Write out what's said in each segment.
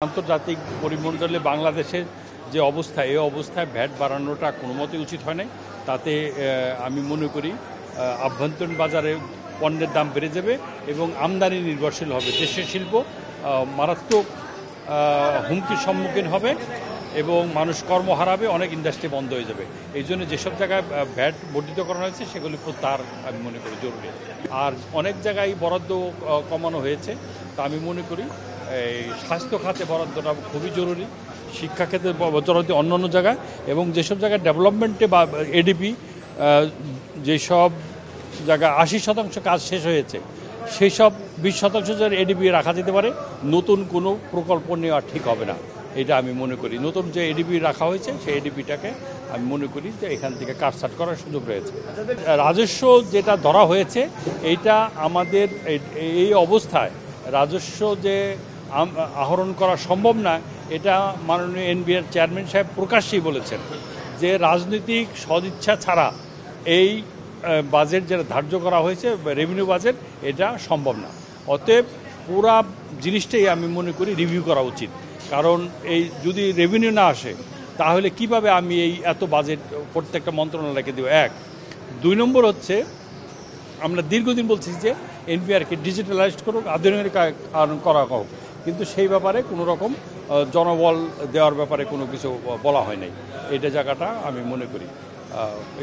আন্তর্জাতিক পরিমণ্ডলে বাংলাদেশের যে অবস্থা, এই অবস্থায় ভ্যাট বাড়ানোটা কোনো মতেই উচিত হয় নাই। তাতে আমি মনে করি আভ্যন্তরীণ বাজারে পণ্যের দাম বেড়ে যাবে এবং আমদানি নির্ভরশীল হবে। দেশের শিল্প মারাত্মক হুমকির সম্মুখীন হবে এবং মানুষ কর্ম হারাবে, অনেক ইন্ডাস্ট্রি বন্ধ হয়ে যাবে। এই জন্য যেসব জায়গায় ভ্যাট বর্ধিত করা হয়েছে সেগুলি প্রত্যাহার আমি মনে করি জরুরি। আর অনেক জায়গায় বরাদ্দ কমানো হয়েছে, তা আমি মনে করি এই স্বাস্থ্য খাতে বরাদ্দটা খুবই জরুরি, শিক্ষাক্ষেত্রে বরাদ্দ অন্যান্য জায়গায়, এবং যেসব জায়গায় ডেভেলপমেন্টে বা এডিপি যেসব জায়গায় 80% কাজ শেষ হয়েছে, সেই সব 20% যারা এডিপি রাখা যেতে পারে। নতুন কোনো প্রকল্প নেওয়া ঠিক হবে না, এটা আমি মনে করি। নতুন যে এডিপি রাখা হয়েছে সেই এডিপিটাকে আমি মনে করি যে এখান থেকে কাটছাট করার সুযোগ রয়েছে। রাজস্ব যেটা ধরা হয়েছে, এইটা আমাদের এই অবস্থায় রাজস্ব যে আহরণ করা সম্ভব না, এটা মাননীয় এনবিআর চেয়ারম্যান সাহেব প্রকাশ্যেই বলেছেন যে রাজনৈতিক সদিচ্ছা ছাড়া এই বাজেট যেটা ধার্য করা হয়েছে, রেভিনিউ বাজেট, এটা সম্ভব না। অতএব পুরা জিনিসটাই আমি মনে করি রিভিউ করা উচিত। কারণ এই যদি রেভিনিউ না আসে, তাহলে কিভাবে আমি এই এত বাজেট প্রত্যেকটা মন্ত্রণালয়কে দেব? এক। 2 নম্বর হচ্ছে, আমরা দীর্ঘদিন বলছি যে এনপিআরকে ডিজিটালাইজড করুক, আধুনিকরণ করা হোক, কিন্তু সেই ব্যাপারে কোনো রকম জনবল দেওয়ার ব্যাপারে কোনো কিছু বলা হয় নাই। এইটা জায়গাটা আমি মনে করি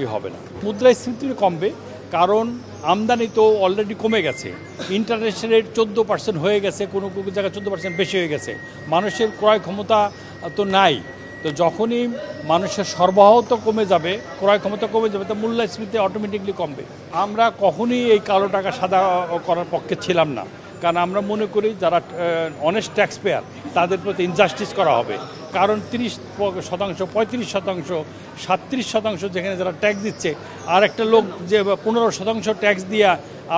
এই হবে না। মুদ্রাস্ফীতি কমবে, কারণ আমদানি তো অলরেডি কমে গেছে। ইন্টারেস্ট রেট 14% হয়ে গেছে, কোনো কোনো জায়গায় 14% বেশি হয়ে গেছে। মানুষের ক্রয় ক্ষমতা তো নাই। তো যখনই মানুষের সরবরাহ তো কমে যাবে, ক্রয় ক্ষমতা কমে যাবে, তো মূল্যস্ফীতি অটোমেটিকলি কমবে। আমরা কখনই এই কালো টাকা সাদা করার পক্ষে ছিলাম না, কারণ আমরা মনে করি যারা অনেস্ট ট্যাক্স পেয়ার তাদের প্রতি ইনজাস্টিস করা হবে। কারণ 30%, 35%, 37% যেখানে যারা ট্যাক্স দিচ্ছে, আর একটা লোক যে 15% ট্যাক্স দিয়ে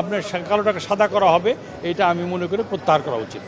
আপনার কালো টাকা সাদা করা হবে, এটা আমি মনে করি প্রত্যাহার করা উচিত।